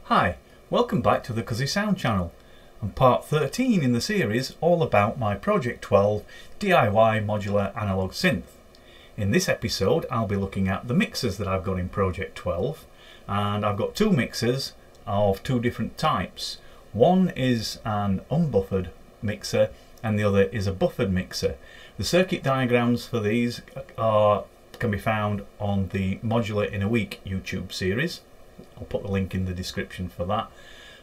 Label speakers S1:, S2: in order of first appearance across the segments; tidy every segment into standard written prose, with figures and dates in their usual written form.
S1: Hi, welcome back to the Cuzzy Sound channel and part 13 in the series all about my Project 12 DIY modular analog synth. In this episode I'll be looking at the mixers that I've got in Project 12, and I've got two mixers of two different types. One is an unbuffered mixer and the other is a buffered mixer. The circuit diagrams for these can be found on the Modular In A YouTube series. I'll put the link in the description for that,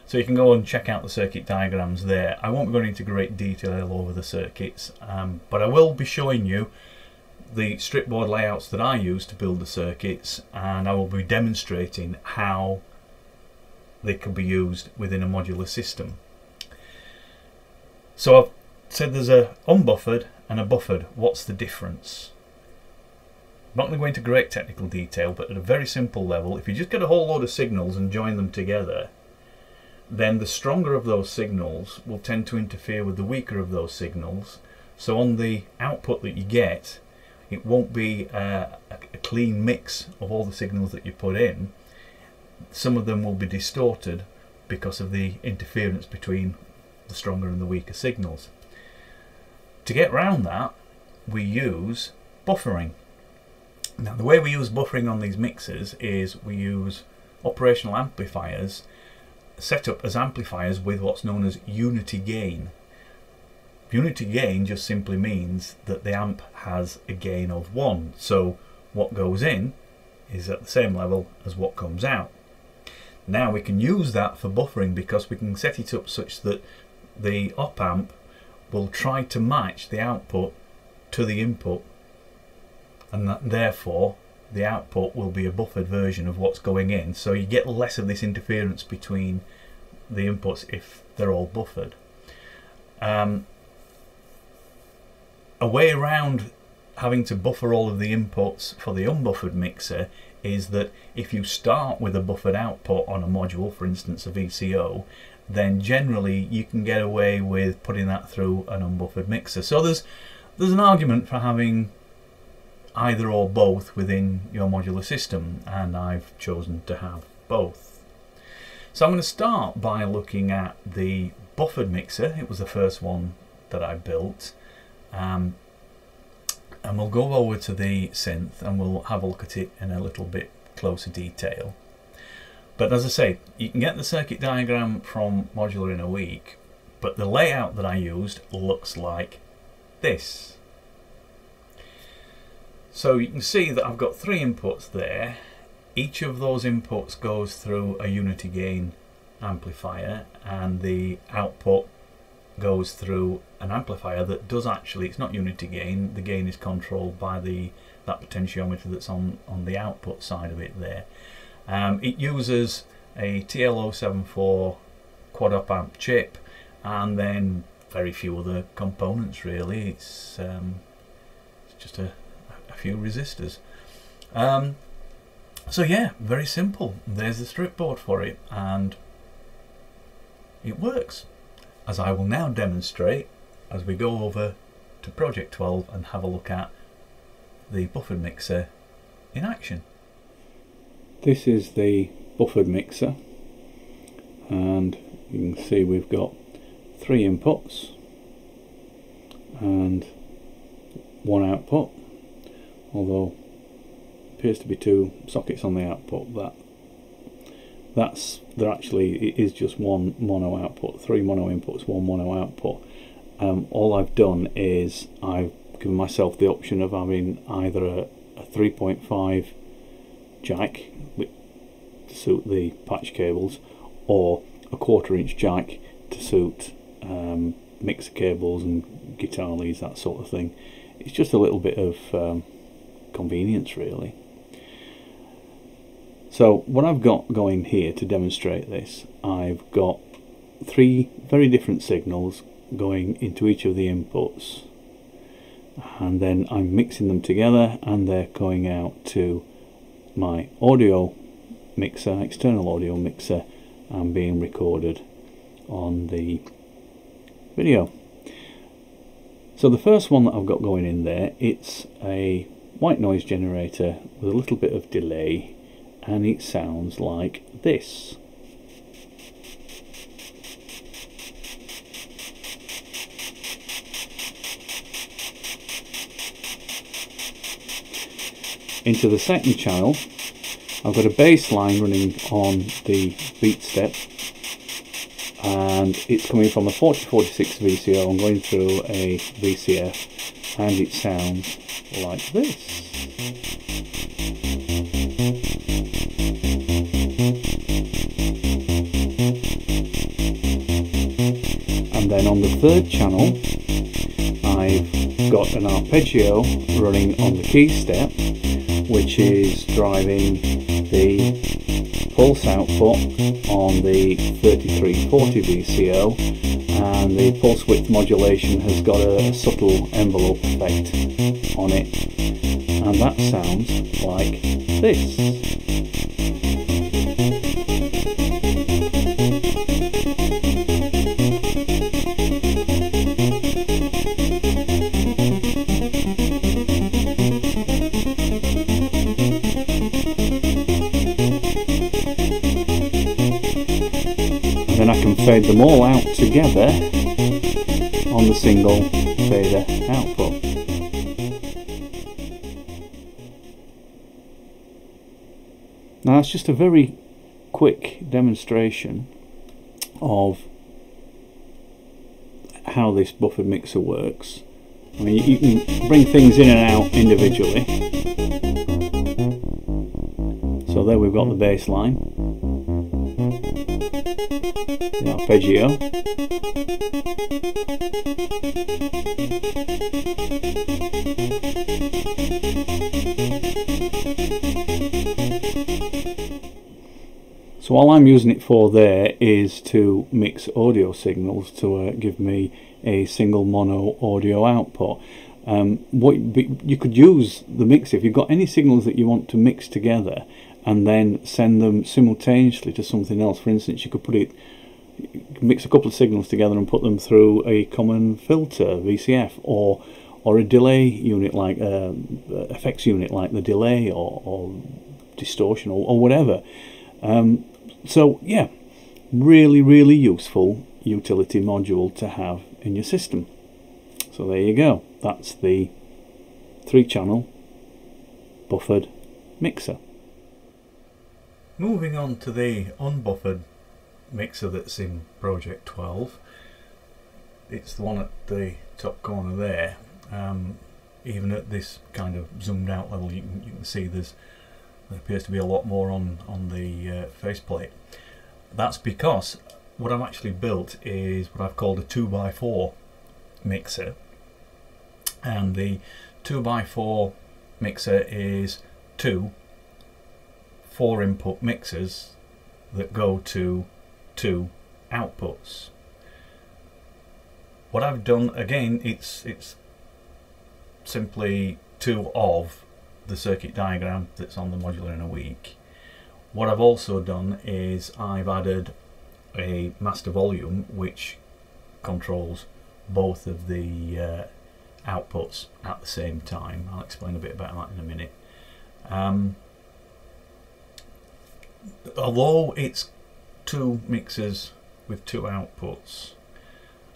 S1: so you can go and check out the circuit diagrams there. I won't be going into great detail over the circuits, but I will be showing you the stripboard layouts that I use to build the circuits, and I will be demonstrating how they can be used within a modular system. So I've said there's a unbuffered and a buffered. What's the difference? I'm not going to go into great technical detail, but at a very simple level, if you just get a whole load of signals and join them together, then the stronger of those signals will tend to interfere with the weaker of those signals. So on the output that you get, it won't be a clean mix of all the signals that you put in. Some of them will be distorted because of the interference between the stronger and the weaker signals. To get around that, we use buffering. Now, the way we use buffering on these mixers is we use operational amplifiers set up as amplifiers with what's known as unity gain. Unity gain just simply means that the amp has a gain of 1, so what goes in is at the same level as what comes out. Now we can use that for buffering because we can set it up such that the op amp will try to match the output to the input, and that therefore the output will be a buffered version of what's going in, so you get less of this interference between the inputs if they're all buffered. A way around having to buffer all of the inputs for the unbuffered mixer is that if you start with a buffered output on a module, for instance a VCO, then generally you can get away with putting that through an unbuffered mixer. So there's an argument for having either or both within your modular system, and I've chosen to have both. So I'm going to start by looking at the buffered mixer. It was the first one that I built, and we'll go over to the synth and we'll have a look at it in a little bit closer detail. But as I say, you can get the circuit diagram from Modular In A, but the layout that I used looks like this. So you can see that I've got 3 inputs there. Each of those inputs goes through a unity gain amplifier, and the output goes through an amplifier that does actually, it's not unity gain, the gain is controlled by that potentiometer that's on the output side of it there. It uses a TL074 quad op amp chip and then very few other components really. It's just a few resistors. So yeah, very simple. There's the stripboard for it, and it works, as I will now demonstrate as we go over to Project 12 and have a look at the buffered mixer in action. This is the buffered mixer, and you can see we've got 3 inputs and 1 output, although appears to be 2 sockets on the output. There actually it is just 1 mono output, 3 mono inputs, 1 mono output. All I've done is I've given myself the option of having either a 3.5 jack to suit the patch cables, or a 1/4 inch jack to suit mixer cables and guitar leads, that sort of thing. It's just a little bit of convenience really. So what I've got going here to demonstrate this, I've got 3 very different signals going into each of the inputs, and then I'm mixing them together and they're going out to my audio mixer, external audio mixer, and being recorded on the video. So the first one that I've got going in there, it's a white noise generator with a little bit of delay, and it sounds like this.
S2: into the second channel, I've got a bass line running on the beat step, and it's coming from a 4046 VCO and going through a VCF, and it sounds like this. And then on the third channel, I've got an arpeggio running on the key step, which is driving the pulse output on the 3340 VCO, and the pulse width modulation has got a subtle envelope effect on it, and that sounds like this. Then I can fade them all out together on the single fader output. Now that's just a very quick demonstration of how this buffered mixer works. I mean, you can bring things in and out individually. So there we've got the bass line, the arpeggio, so all I'm using it for there is to mix audio signals to give me a single mono audio output. You could use the mixer if you've got any signals that you want to mix together and then send them simultaneously to something else. For instance, you could mix a couple of signals together and put them through a common filter, VCF, or a delay unit like effects unit like the delay or distortion or whatever. So yeah, really useful utility module to have in your system. So there you go, that's the 3-channel buffered mixer.
S1: Moving on to the unbuffered mixer that's in Project XII. It's the one at the top corner there. Even at this kind of zoomed out level, you can see there appears to be a lot more on the faceplate. That's because what I've actually built is what I've called a 2x4 mixer, and the 2x4 mixer is 2 4-input mixers that go to 2 outputs. What I've done, again, it's simply 2 of the circuit diagram that's on the Modular In A. What I've also done is I've added a master volume which controls both of the outputs at the same time. I'll explain a bit about that in a minute. Although it's 2 mixers with 2 outputs,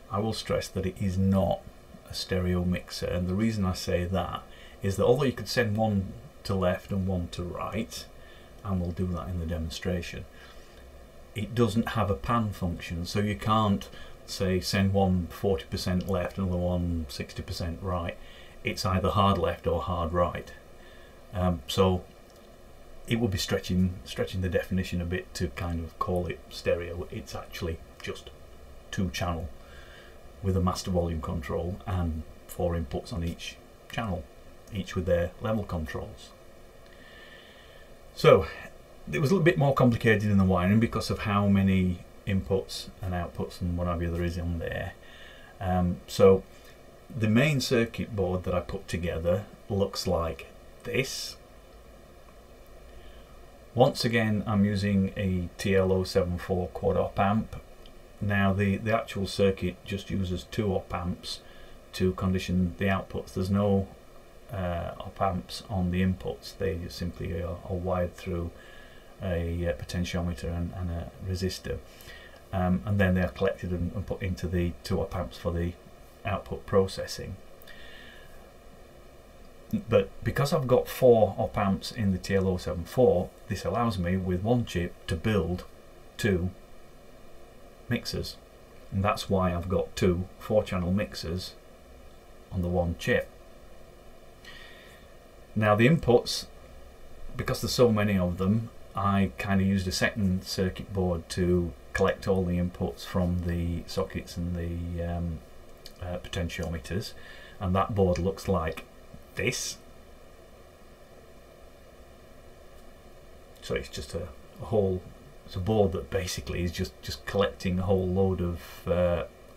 S1: I will stress that it is not a stereo mixer, and the reason I say that is that although you could send one to left and one to right, and we'll do that in the demonstration, it doesn't have a pan function, so you can't say send one 40% left and the one 60% right. It's either hard left or hard right. So it would be stretching the definition a bit to kind of call it stereo. It's actually just 2-channel with a master volume control and 4 inputs on each channel, each with their level controls. So it was a little bit more complicated in the wiring because of how many inputs and outputs and what have you there is on there. So the main circuit board that I put together looks like this. Once again, I'm using a TL074 quad op amp. Now the actual circuit just uses 2 op amps to condition the outputs. There's no op amps on the inputs. They just simply are wired through a potentiometer and a resistor, and then they are collected and put into the 2 op amps for the output processing. But because I've got 4 op amps in the TL074, this allows me with one chip to build 2 mixers, and that's why I've got 2 4-channel mixers on the one chip. Now the inputs, because there's so many of them, I kind of used a second circuit board to collect all the inputs from the sockets and the potentiometers, and that board looks like this. So it's just a whole, it's a board that basically is just collecting a whole load of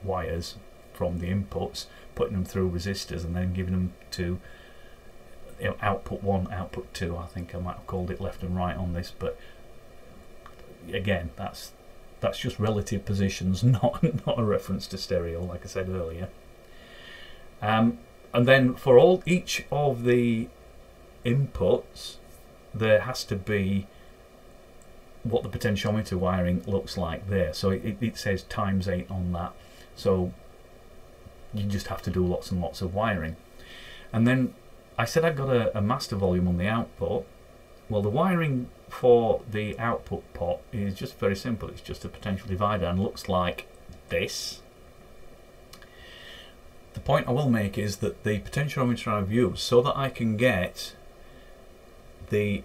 S1: wires from the inputs, putting them through resistors, and then giving them to, you know, output 1, output 2. I think I might have called it left and right on this, but again, that's just relative positions, not a reference to stereo, like I said earlier. And then for each of the inputs, there has to be what the potentiometer wiring looks like there. So it says ×8 on that. So you just have to do lots and lots of wiring. And then I said I got a master volume on the output. Well, the wiring for the output pot is just very simple. It's just a potential divider and looks like this. The point I will make is that the potentiometer I've used, so that I can get the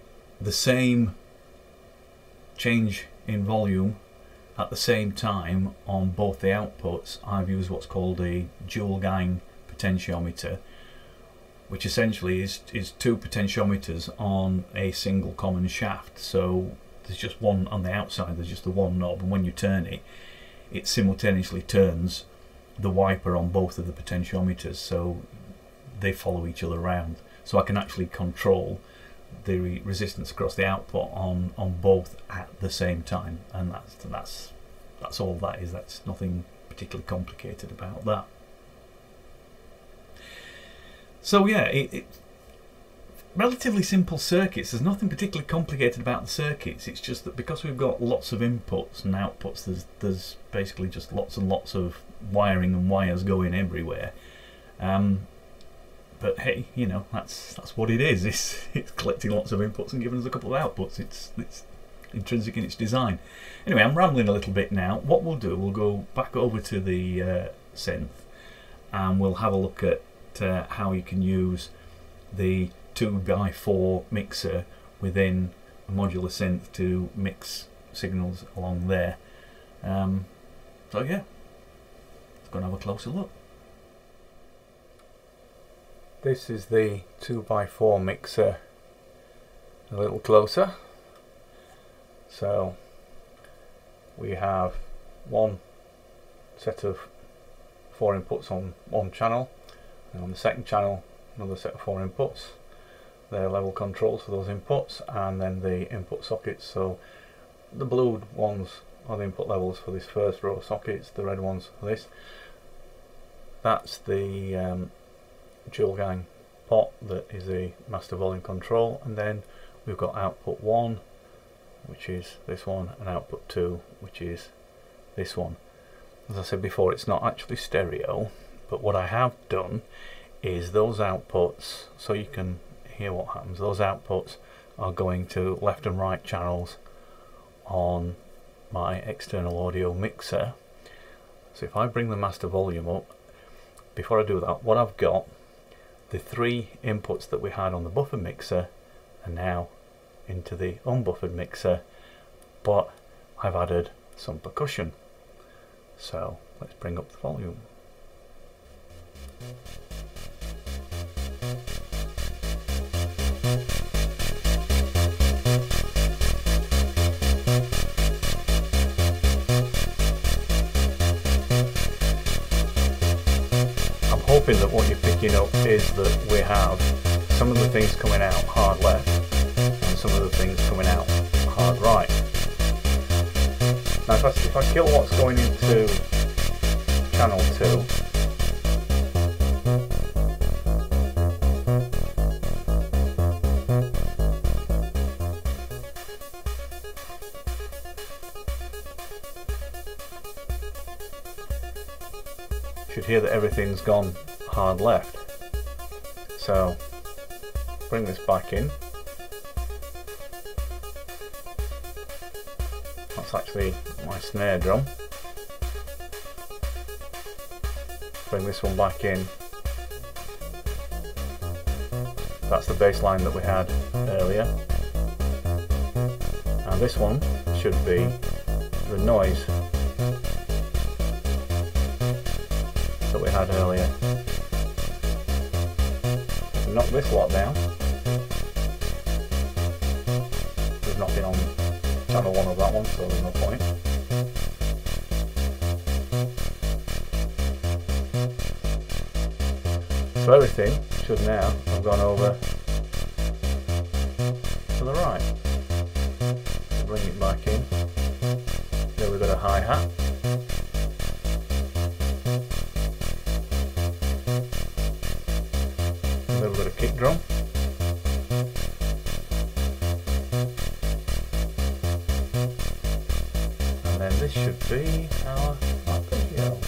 S1: same change in volume at the same time on both the outputs, I've used what's called a dual gang potentiometer, which essentially is 2 potentiometers on a single common shaft. So there's just one on the outside, there's just the one knob, and when you turn it, it simultaneously turns the wiper on both of the potentiometers, so they follow each other around. So I can actually control the resistance across the output on both at the same time, and that's all that is. That's nothing particularly complicated about that. So yeah, relatively simple circuits. There's nothing particularly complicated about the circuits. It's just that because we've got lots of inputs and outputs, there's basically just lots and lots of wiring and wires going everywhere. But hey, you know, that's what it is. It's collecting lots of inputs and giving us a couple of outputs. It's intrinsic in its design. Anyway, I'm rambling a little bit now. What we'll do, we'll go back over to the synth, and we'll have a look at how you can use the 2x4 mixer within a modular synth to mix signals along there. So yeah, let's go and have a closer look. This is the 2x4 mixer a little closer. So we have one set of 4 inputs on one channel, and on the second channel another set of 4 inputs. They're level controls for those inputs, and then the input sockets. So the blue ones are the input levels for this first row of sockets, the red ones for this. That's the dual gang pot that is the master volume control, and then we've got output 1, which is this one, and output 2, which is this one. As I said before, it's not actually stereo, but what I have done is those outputs, so you can hear what happens, those outputs are going to left and right channels on my external audio mixer. So if I bring the master volume up, before I do that, what I've got, the 3 inputs that we had on the buffer mixer are now into the unbuffered mixer, but I've added some percussion. So let's bring up the volume. Hoping that what you're picking up is that we have some of the things coming out hard left and some of the things coming out hard right. Now if I kill what's going into channel 2, you should hear that everything's gone hard left. So bring this back in. That's actually my snare drum. Bring this one back in. That's the bass line that we had earlier. And this one should be the noise that we had earlier. Knock this lot down. There's nothing on channel 1 of that one, so there's no point. So everything should now have gone over to the right. So bring it back in. There we've got a hi-hat. There we've got a kick drum. And then this should be our arpeggio.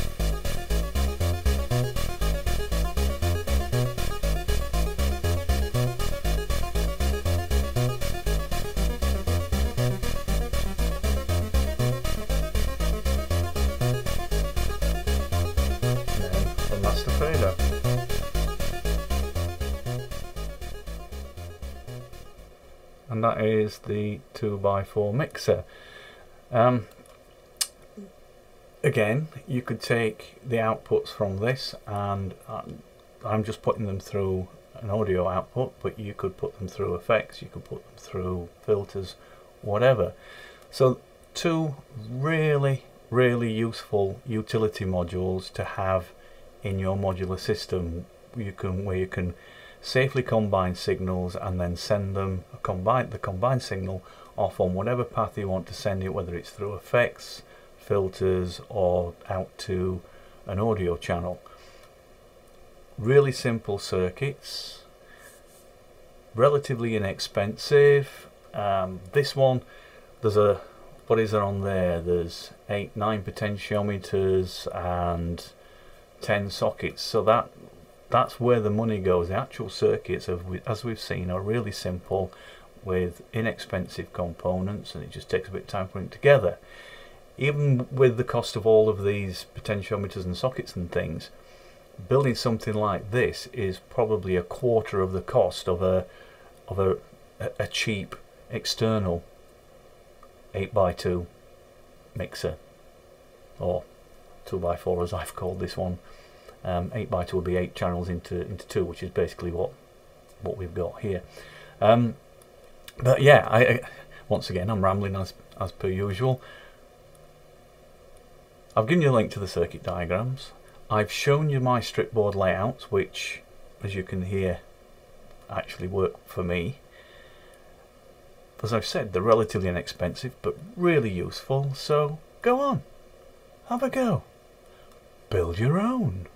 S1: And that is the 2x4 mixer. Again, you could take the outputs from this, and I'm just putting them through an audio output, but you could put them through effects, you could put them through filters, whatever. So two really useful utility modules to have in your modular system. Where you can safely combine signals and then send them the combined signal off on whatever path you want to send it, whether it's through effects, filters, or out to an audio channel. Really simple circuits, relatively inexpensive. This one, there's what is there on there? There's 9 potentiometers and 10 sockets, so that's where the money goes. The actual circuits, as we've seen, are really simple with inexpensive components, and it just takes a bit of time putting it together. Even with the cost of all of these potentiometers and sockets and things, building something like this is probably a quarter of the cost of a cheap external 8x2 mixer, or 2x4 as I've called this one. 8x2 would be 8 channels into 2, which is basically what we've got here. But yeah, I once again I'm rambling as per usual. I've given you a link to the circuit diagrams. I've shown you my stripboard layouts, which, as you can hear, actually work for me. As I've said, they're relatively inexpensive but really useful, so go on, have a go, build your own.